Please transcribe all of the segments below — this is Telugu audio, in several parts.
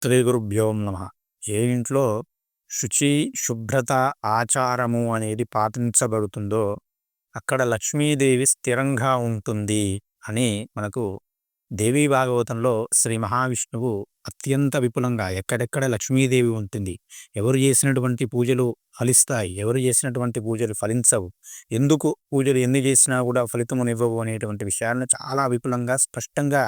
శ్రీ గురుభ్యో నమః. ఏ ఇంట్లో శుచి, శుభ్రత, ఆచారము అనేది పాటించబడుతుందో అక్కడ లక్ష్మీదేవి స్థిరంగా ఉంటుంది అని మనకు దేవీ భాగవతంలో శ్రీ మహావిష్ణువు అత్యంత విపులంగా ఎక్కడెక్కడ లక్ష్మీదేవి ఉంటుంది, ఎవరు చేసినటువంటి పూజలు ఫలిస్తాయి, ఎవరు చేసినటువంటి పూజలు ఫలించవు, ఎందుకు పూజలు ఎన్ని చేసినా కూడా ఫలితమునివ్వవు అనేటువంటి విషయాలను చాలా విపులంగా స్పష్టంగా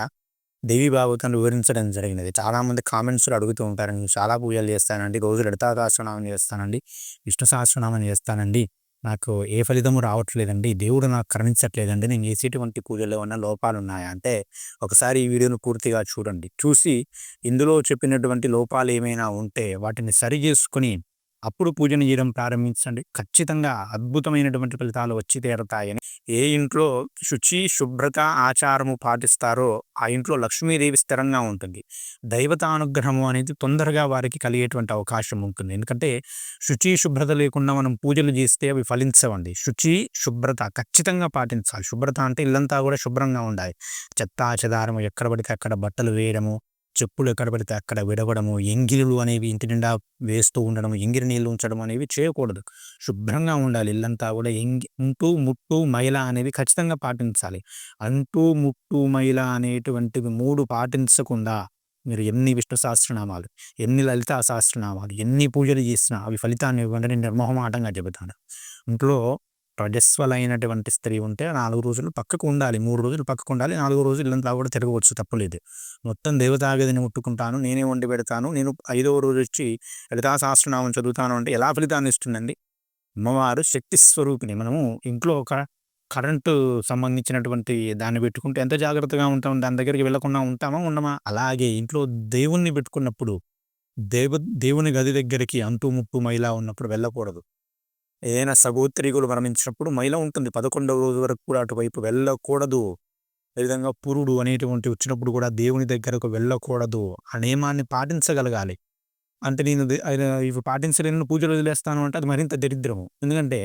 దేవి భాగవతాన్ని వివరించడం జరిగినది. చాలామంది కామెంట్స్‌లో అడుగుతూ ఉంటారు. నేను చాలా పూజలు చేస్తానండి. రోజు లలితా సహస్రనామం చేస్తానండి. విష్ణు సహస్రనామం చేస్తానండి. నాకు ఏ ఫలితము రావట్లేదండి. దేవుడు నాకు కరుణించట్లేదండి. నేను చేసేటువంటి పూజల్లో ఏమన్నా లోపాలున్నాయా? అంటే ఒకసారి ఈ వీడియోను పూర్తిగా చూడండి. చూసి ఇందులో చెప్పినటువంటి లోపాలు ఏమైనా ఉంటే వాటిని సరిజేసుకొని అప్పుడు పూజను చేయడం ప్రారంభించండి. ఖచ్చితంగా అద్భుతమైనటువంటి ఫలితాలు వచ్చి తీరతాయని. ఏ ఇంట్లో శుచి, శుభ్రత, ఆచారము పాటిస్తారో ఆ ఇంట్లో లక్ష్మీదేవి స్థిరంగా ఉంటుంది. దైవతానుగ్రహము అనేది తొందరగా వారికి కలిగేటువంటి అవకాశం ఉంటుంది. ఎందుకంటే శుచి, శుభ్రత లేకుండా మనం పూజలు చేస్తే అవి ఫలించవండి. శుచి, శుభ్రత ఖచ్చితంగా పాటించాలి. శుభ్రత అంటే ఇల్లంతా కూడా శుభ్రంగా ఉండాలి. చెత్తా చెదారము ఎక్కడ పడితే అక్కడ బట్టలు వేయడము, చెప్పులు ఎక్కడ పడితే అక్కడ విడవడము, ఎంగిలులు అనేవి ఇంటి నిండా వేస్తూ ఉండడం, ఎంగిలి నీళ్ళు ఉంచడం అనేవి చేయకూడదు. శుభ్రంగా ఉండాలి ఇల్లంతా కూడా. అంటూ, ముట్టు, మైల అనేవి ఖచ్చితంగా పాటించాలి. అంటూ, ముట్టు, మైల అనేటువంటివి 3 పాటించకుండా మీరు ఎన్ని విష్ణు సహస్రనామాలు, ఎన్ని లలితా సహస్రనామాలు, ఎన్ని పూజలు చేసినా అవి ఫలితాన్ని ఇవ్వవని నిర్మొహమాటంగా చెబుతాను. ఇంట్లో రజస్వలైనటువంటి స్త్రీ ఉంటే 4 రోజులు పక్కకు ఉండాలి. 3 రోజులు పక్కకు ఉండాలి. 4 రోజులు ఇల్లంతా కూడా తిరగవచ్చు, తప్పులేదు. మొత్తం దేవతాగదిని ముట్టుకుంటాను, నేనే వండి పెడతాను, నేను 5వ రోజు వచ్చి లలితా సహస్రనామం చదువుతాను అంటే ఎలా ఫలితాన్ని ఇస్తుందండి? అమ్మవారు శక్తి స్వరూపిణి. మనము ఇంట్లో ఒక కరెంటు సంబంధించినటువంటి దాన్ని పెట్టుకుంటే ఎంత జాగ్రత్తగా ఉంటాం, దాని దగ్గరికి వెళ్ళకుండా ఉంటామా, ఉండమా? అలాగే ఇంట్లో దేవుణ్ణి పెట్టుకున్నప్పుడు దేవుని గది దగ్గరికి అంటూ ముట్టు మైల ఉన్నప్పుడు వెళ్ళకూడదు. ఏదైనా సగోత్రీకులు మరణించినప్పుడు మైల ఉంటుంది. 11వ రోజు వరకు కూడా అటువైపు వెళ్ళకూడదు. అదేవిధంగా పురుడు అనేటువంటివి వచ్చినప్పుడు కూడా దేవుని దగ్గరకు వెళ్ళకూడదు. ఆ నియమాన్ని పాటించగలగాలి. అంటే నేను ఇవి పాటించలేను, పూజలు వదిలేస్తాను అంటే అది మరింత దరిద్రము. ఎందుకంటే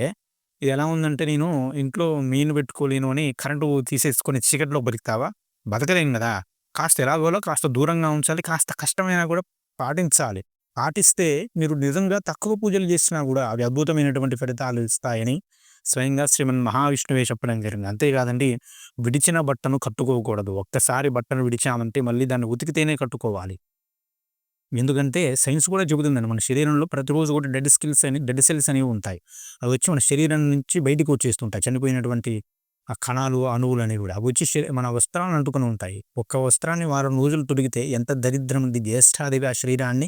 ఇది ఎలా ఉందంటే, నేను ఇంట్లో మెయిన్ పెట్టుకోలేను అని కరెంటు తీసేసుకొని చీకట్లో బతుకుతావా? బతకలేం గదా! కాస్త ఎలాగోలా కాస్త దూరంగా ఉంచాలి. కాస్త కష్టమైనా కూడా పాటించాలి. పాటిస్తే మీరు నిజంగా తక్కువ పూజలు చేసినా గూడా అవి అద్భుతమైనటువంటి ఫలితాలు ఇస్తాయని స్వయంగా శ్రీమన్ మహావిష్ణువే చెప్పడం జరిగింది. అంతేకాదండి, విడిచిన బట్టను కట్టుకోకూడదు. ఒక్కసారి బట్టను విడిచామంటే మళ్ళీ దాన్ని ఉతికితేనే కట్టుకోవాలి. ఎందుకంటే సైన్స్ కూడా చెబుతుందండి, మన శరీరంలో ప్రతిరోజు కూడా డెడ్ సెల్స్ అనేవి ఉంటాయి. అవి వచ్చి మన శరీరం నుంచి బయటికి వచ్చేస్తుంటాయి. చనిపోయినటువంటి ఆ కణాలు, అణువులు అనేవి కూడా అవి వచ్చి మన వస్త్రాలను అంటుకొని ఉంటాయి. ఒక్క వస్త్రాన్ని వారం రోజులు తొడిగితే ఎంత దరిద్రం ఉంది. జ్యేష్ఠాదేవి ఆ శరీరాన్ని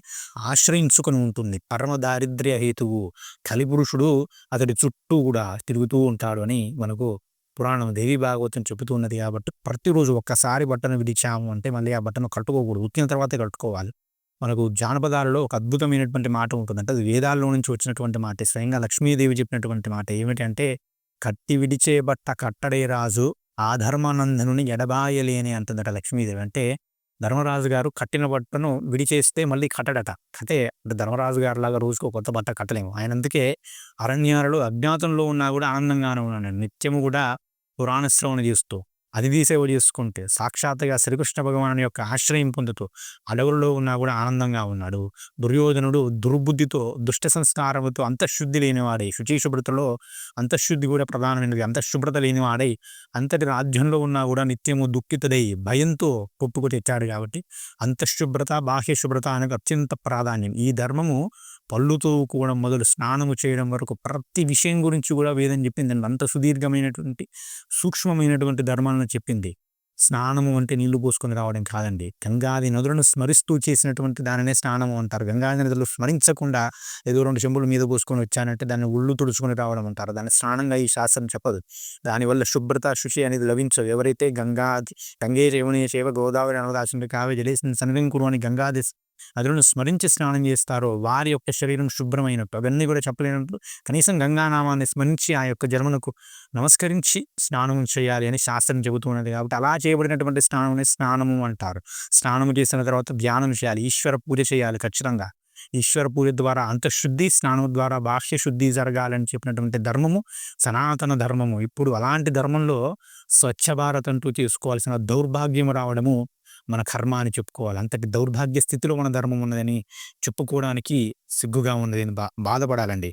ఆశ్రయించుకొని ఉంటుంది. పరమ దారిద్ర్య హేతువు కలిపురుషుడు అతడి చుట్టూ కూడా తిరుగుతూ ఉంటాడు అని మనకు పురాణం దేవి భాగవతం చెబుతూ ఉన్నది. కాబట్టి ప్రతిరోజు ఒక్కసారి బట్టను విడిచాము అంటే మళ్ళీ ఆ బట్టను కట్టుకోకూడదు. ఉతికిన తర్వాతే కట్టుకోవాలి. మనకు జానపదాలలో ఒక అద్భుతమైనటువంటి మాట ఉంటుందంటే అది వేదాల్లో నుంచి వచ్చినటువంటి మాటే. స్వయంగా లక్ష్మీదేవి చెప్పినటువంటి మాట ఏమిటంటే, "కట్టి విడిచే బట్ట కట్టడే రాజు, ఆ ధర్మానందనుని ఎడబాయలేని" అంటుందట లక్ష్మీదేవి. అంటే ధర్మరాజు గారు కట్టిన బట్టను విడిచేస్తే మళ్ళీ కట్టడట. అంటే ధర్మరాజు గారిలాగా రోజుకో కొత్త బట్ట కట్టలేము. ఆయన అందుకే అరణ్యాలలో అజ్ఞాతంలో ఉన్నా కూడా ఆనందంగానే ఉన్నాడు. నిత్యము కూడా పురాణ శ్రవణ చేస్తూ, అతిథి సేవ చేసుకుంటే, సాక్షాత్తుగా శ్రీకృష్ణ భగవానుని యొక్క ఆశ్రయం పొందుతూ అడవుల్లో ఉన్నా కూడా ఆనందంగా ఉన్నాడు. దుర్యోధనుడు దుర్బుద్ధితో, దుష్ట సంస్కారముతో అంతఃశుద్ధి లేనివాడై, శుచి శుభ్రతలో అంతఃశుద్ధి కూడా ప్రధానమైనది. అంతఃశుభ్రత లేనివాడై అంతటి రాజ్యంలో ఉన్నా కూడా నిత్యము దుఃఖితుడై భయంతో కొట్టుకు తెచ్చాడు. కాబట్టి అంతఃశుభ్రత, బాహ్య శుభ్రత అనేది అత్యంత ప్రాధాన్యం. ఈ ధర్మము పళ్ళు తోముకోవడం మొదలు స్నానము చేయడం వరకు ప్రతి విషయం గురించి కూడా వేదం చెప్పిందండి. అంత సుదీర్ఘమైనటువంటి, సూక్ష్మమైనటువంటి ధర్మాలను చెప్పింది. స్నానము అంటే నీళ్లు పోసుకొని రావడం కాదండి. గంగాది నదులను స్మరిస్తూ చేసినటువంటి దానినే స్నానము అంటారు. గంగాది నదులు స్మరించకుండా ఏదో 2 చెంబులు మీద పోసుకొని వచ్చానంటే దాన్ని ఒళ్ళు తుడుచుకొని రావడం అంటారు. దాన్ని స్నానంగా ఈ శాస్త్రం చెప్పదు. దానివల్ల శుభ్రత, శుచి అనేది లభించవు. ఎవరైతే గంగే యమునే చైవ గోదావరి నర్మదాసింధు కావేరీ జలేస్మిన్ సన్నిధిం కురు అని గంగాది నదులను స్మరించి స్నానం చేస్తారో వారి యొక్క శరీరం శుభ్రమైనట్టు. అవన్నీ కూడా చెప్పలేనప్పుడు కనీసం గంగానామాన్ని స్మరించి ఆ యొక్క జన్మనకు నమస్కరించి స్నానం చేయాలి అని శాస్త్రం చెబుతున్నది. కాబట్టి అలా చేయబడినటువంటి స్నానం స్నానము అంటారు. స్నానం చేసిన తర్వాత ధ్యానం చేయాలి, ఈశ్వర పూజ చేయాలి ఖచ్చితంగా. ఈశ్వర పూజ ద్వారా అంతఃశుద్ధి, స్నానం ద్వారా బాహ్య శుద్ధి జరగాలని చెప్పినటువంటి ధర్మము సనాతన ధర్మము. ఇప్పుడు అలాంటి ధర్మంలో స్వచ్ఛ భారత్ అంటూ చేసుకోవాల్సిన దౌర్భాగ్యం రావడము మన కర్మ అని చెప్పుకోవాలి. అంతటి దౌర్భాగ్య స్థితిలో మన ధర్మం ఉన్నదని చెప్పుకోవడానికి సిగ్గుగా ఉన్నదని బాధపడాలండి.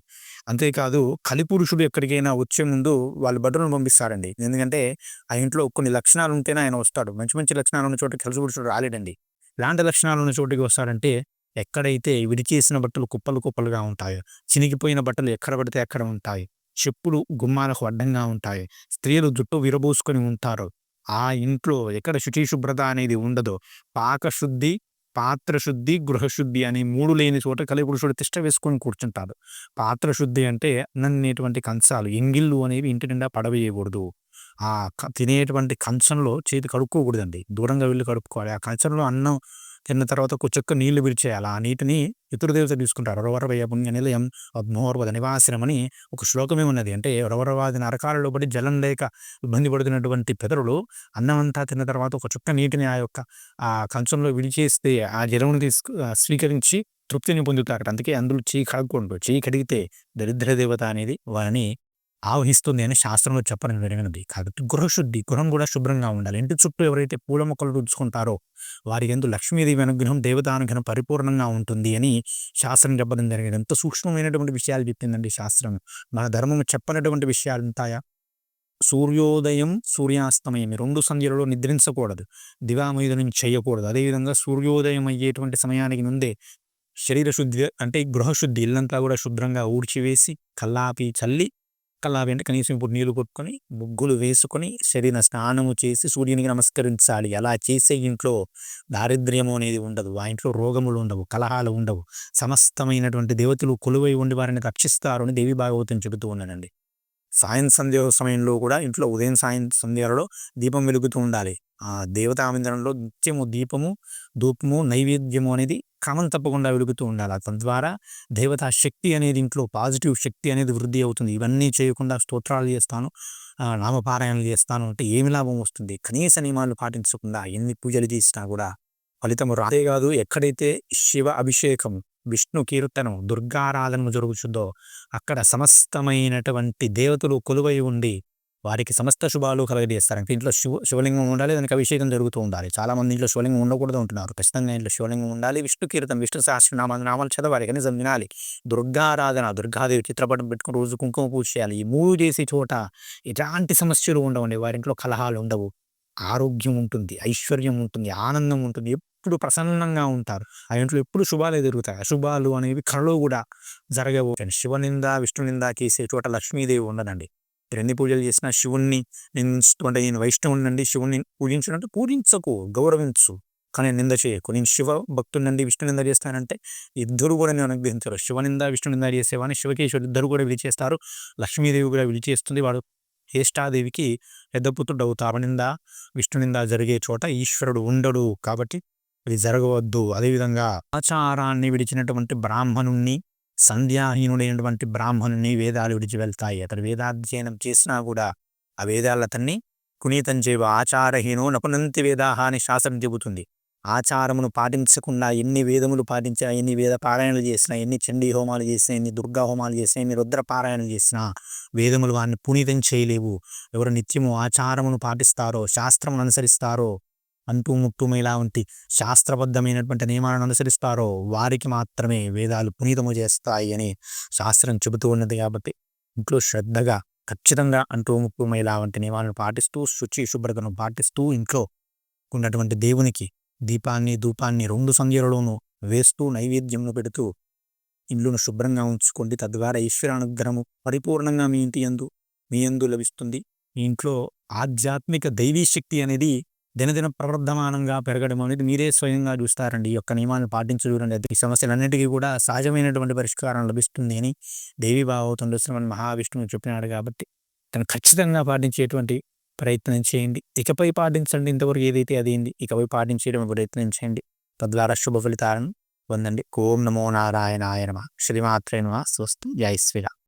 అంతేకాదు కలిపురుషుడు ఎక్కడికైనా వచ్చే ముందు వాళ్ళు భటులను పంపిస్తారండి. ఎందుకంటే ఆ ఇంట్లో కొన్ని లక్షణాలు ఉంటేనే ఆయన వస్తాడు. మంచి మంచి లక్షణాలు ఉన్న చోటకి కలిపురుషుడు రాలేడండి. ఎలాంటి లక్షణాలు ఉన్న చోటికి వస్తాడంటే ఎక్కడైతే విడిచేసిన బట్టలు కుప్పలు కుప్పలుగా ఉంటాయో, చినిగిపోయిన బట్టలు ఎక్కడ పడితే అక్కడ ఉంటాయి. చెప్పులు గుమ్మాలకు అడ్డంగా ఉంటాయి. స్త్రీలు జుట్టు విరబోసుకొని ఉంటారు. ఆ ఇంట్లో ఎక్కడ శుచి శుభ్రత అనేది ఉండదో, పాకశుద్ధి, పాత్రశుద్ధి, గృహశుద్ధి అని 3 లేని చోట కలిపురుషుడు తిష్ట వేసుకొని కూర్చుంటాడు. పాత్రశుద్ధి అంటే అన్నం తినేటువంటి కంచాలు, ఎంగిళ్ళు అనేవి ఇంటి నిండా పడవేయకూడదు. ఆ తినేటువంటి కంచంలో చేతి కడుక్కోకూడదండి. దూరంగా వెళ్లి కడుక్కోవాలి. ఆ కంచంలో అన్నం తిన్న తర్వాత ఒక చుక్క నీళ్లు విడిచేయాలి. ఆ నీటిని పితృదేవత తీసుకుంటారు. "రొరవరవయ్య పుణ్యనిలయం పద్మోర్వద నివాసినం" అని ఒక శ్లోకమే ఉన్నది. అంటే రొరవరవాది నరకాలలో పడి జలం లేక ఇబ్బంది పడుతున్నటువంటి పితరులు అన్నమంతా తిన్న తర్వాత ఒక చుక్క నీటిని ఆ కంచంలో విడిచేస్తే ఆ జలమును స్వీకరించి తృప్తిని పొందుతారట. అందుకే అందులో చెయ్యి కడగకూడదు. చెయ్యి కడిగితే దరిద్ర దేవత అనేది వారిని ఆవహిస్తుంది అని శాస్త్రంలో చెప్పడం జరిగినది. కాబట్టి గృహశుద్ధి, గృహం కూడా శుభ్రంగా ఉండాలి. ఇంటి చుట్టూ ఎవరైతే పూల మొక్కలు రుద్దుకుంటారో వారి యందు లక్ష్మీదేవి అనుగ్రహం, దేవతానుగ్రహం పరిపూర్ణంగా ఉంటుంది అని శాస్త్రం చెప్పడం జరిగింది. ఎంత సూక్ష్మమైనటువంటి విషయాలు చెప్పిందండి శాస్త్రం. మన ధర్మం చెప్పనటువంటి విషయాలు ఉంటాయా? సూర్యోదయం, సూర్యాస్తమయం ఈ 2 సంధ్యలలో నిద్రించకూడదు. దివామీదనం చేయకూడదు. అదేవిధంగా సూర్యోదయం అయ్యేటువంటి సమయానికి ముందే శరీర శుద్ధి అంటే గృహశుద్ధి, ఇల్లంతా కూడా శుభ్రంగా ఊడ్చివేసి కల్లాపి చల్లి, కల్లాపి అంటే కనీసం ఇప్పుడు నీళ్లు కొట్టుకొని, ముగ్గులు వేసుకొని, శరీర స్నానము చేసి సూర్యునికి నమస్కరించాలి. అలా చేసే ఇంట్లో దారిద్ర్యము అనేది ఉండదు. ఆ ఇంట్లో రోగములు ఉండవు, కలహాలు ఉండవు. సమస్తమైనటువంటి దేవతలు కొలువై ఉండి వారిని రక్షిస్తారు అని దేవి భాగవతం చెబుతూ ఉన్నానండి. సాయం సంధ్య సమయంలో కూడా ఇంట్లో ఉదయం సాయం సంధ్యలలో దీపం వెలుగుతూ ఉండాలి. ఆ దేవతా మందిరంలో నిత్యము దీపము, ధూపము, నైవేద్యము అనేది క్రమం తప్పకుండా వెలుగుతూ ఉండాలి. తద్వారా దేవతా శక్తి అనేది ఇంట్లో పాజిటివ్ శక్తి అనేది వృద్ధి అవుతుంది. ఇవన్నీ చేయకుండా స్తోత్రాలు చేస్తాను, నామపారాయణలు చేస్తాను అంటే ఏమి లాభం వస్తుంది? కనీస నియమాలు పాటించకుండా ఎన్ని పూజలు చేసినా కూడా ఫలితము రాదే కాదు. ఎక్కడైతే శివ అభిషేకం, విష్ణు కీర్తనం, దుర్గారాధన జరుగుతుందో అక్కడ సమస్తమైనటువంటి దేవతలు కొలువై ఉండి వారికి సమస్త శుభాలు కలుగజేస్తారు. అంటే ఇంట్లో శివలింగం ఉండాలి, దానికి అభిషేకం జరుగుతూ ఉండాలి. చాలా మంది ఇంట్లో శివలింగం ఉండకూడదు అంటున్నారు. ఖచ్చితంగా ఇంట్లో శివలింగం ఉండాలి. విష్ణు కీర్తనం, విష్ణు సహస్రనామాలు చదవాలి, కనీసం వినాలి. దుర్గారాధన, దుర్గాదేవి చిత్రపటం పెట్టుకుని రోజు కుంకుమ పూజ చేయాలి. ఈ 3 చేసే చోట ఎలాంటి సమస్యలు ఉండవండి. వారింట్లో కలహాలు ఉండవు. ఆరోగ్యం ఉంటుంది, ఐశ్వర్యం ఉంటుంది, ఆనందం ఉంటుంది. ఎప్పుడు ప్రసన్నంగా ఉంటారు. ఆ ఇంట్లో ఎప్పుడు శుభాలే జరుగుతాయి. అశుభాలు అనేవి కలలో కూడా జరగవు. శివనింద, విష్ణునింద చేసే చోట లక్ష్మీదేవి ఉండదండి. మీరు ఎన్ని పూజలు చేసినా శివుణ్ణి అంటే నేను వైష్ణవునండి, శివుణ్ణి పూజించినట్టు పూజించకు, గౌరవించు, కానీ నింద చేయకు. నేను శివ భక్తునండి, విష్ణు నింద చేస్తానంటే ఇద్దరు కూడా నేను అనుగ్రహించరు. శివనింద, విష్ణు నింద చేసేవాడిని శివకేశ్వరు ఇద్దరు కూడా విడిచేస్తారు. లక్ష్మీదేవి కూడా విడిచేస్తుంది. వాడు జ్యేష్ఠాదేవికి పెద్ద పుత్రుడు అవుతారు. అవనింద, విష్ణునింద జరిగే చోట ఈశ్వరుడు ఉండడు. కాబట్టి ఇది జరగవద్దు. అదేవిధంగా ఆచారాన్ని విడిచినటువంటి బ్రాహ్మణుణ్ణి, సంధ్యాహీనుడైనటువంటి బ్రాహ్మణుని వేదాలు విడిచి వెళ్తాయి. అతడు వేదాధ్యయనం చేసినా కూడా ఆ వేదాలతన్ని కునీతం చేయవు. ఆచారహీనో నపునంతి వేదాహ అని శాస్త్రం చెబుతుంది. ఆచారమును పాటించకుండా ఎన్ని వేదములు పాటించినా, ఎన్ని వేద పారాయణలు చేసినా, ఎన్ని చండీ హోమాలు చేసినా, ఎన్ని దుర్గా హోమాలు చేసినా, ఎన్ని రుద్ర పారాయణలు చేసినా వేదములు వారిని పునీతం చేయలేవు. ఎవరు నిత్యము ఆచారమును పాటిస్తారో, శాస్త్రమును అనుసరిస్తారో, అంటూ ముట్టుము ఇలా వంటి శాస్త్రబద్ధమైనటువంటి నియమాలను అనుసరిస్తారో వారికి మాత్రమే వేదాలు పునీతము చేస్తాయి అని శాస్త్రం చెబుతూ ఉన్నది. కాబట్టి ఇంట్లో శ్రద్ధగా ఖచ్చితంగా అంటూ ముట్టుము ఇలా వంటి నియమాలను పాటిస్తూ, శుచి శుభ్రతను పాటిస్తూ ఇంట్లో ఉన్నటువంటి దేవునికి దీపాన్ని, ధూపాన్ని 2 సంధ్యలలోనూ వేస్తూ నైవేద్యమును పెడుతూ ఇల్లును శుభ్రంగా ఉంచుకోండి. తద్వారా ఈశ్వర అనుగ్రహము పరిపూర్ణంగా మీ యందు లభిస్తుంది. మీ ఇంట్లో ఆధ్యాత్మిక దైవీ శక్తి అనేది దినదిన ప్రవర్ధమానంగా పెరగడం అనేది మీరే స్వయంగా చూస్తారండి. ఈ యొక్క నియమాలను పాటించి చూడండి. ఈ సమస్యలన్నిటికీ కూడా సహజమైనటువంటి పరిష్కారం లభిస్తుంది అని దేవి భాగవతంలో శ్రీమన్ మహావిష్ణువు చెప్పినాడు. కాబట్టి తను ఖచ్చితంగా పాటించేటువంటి ప్రయత్నం చేయండి. ఇకపై పాటించండి. ఇంతవరకు ఏదైతే అదేంది, ఇకపై పాటించడం ప్రయత్నం చేయండి. తద్వారా శుభ ఫలితాలను పొందండి. ఓం నమో నారాయణాయ నమః. శ్రీమాత్రే నమః. స్వస్తి. జై శ్రీరామ్.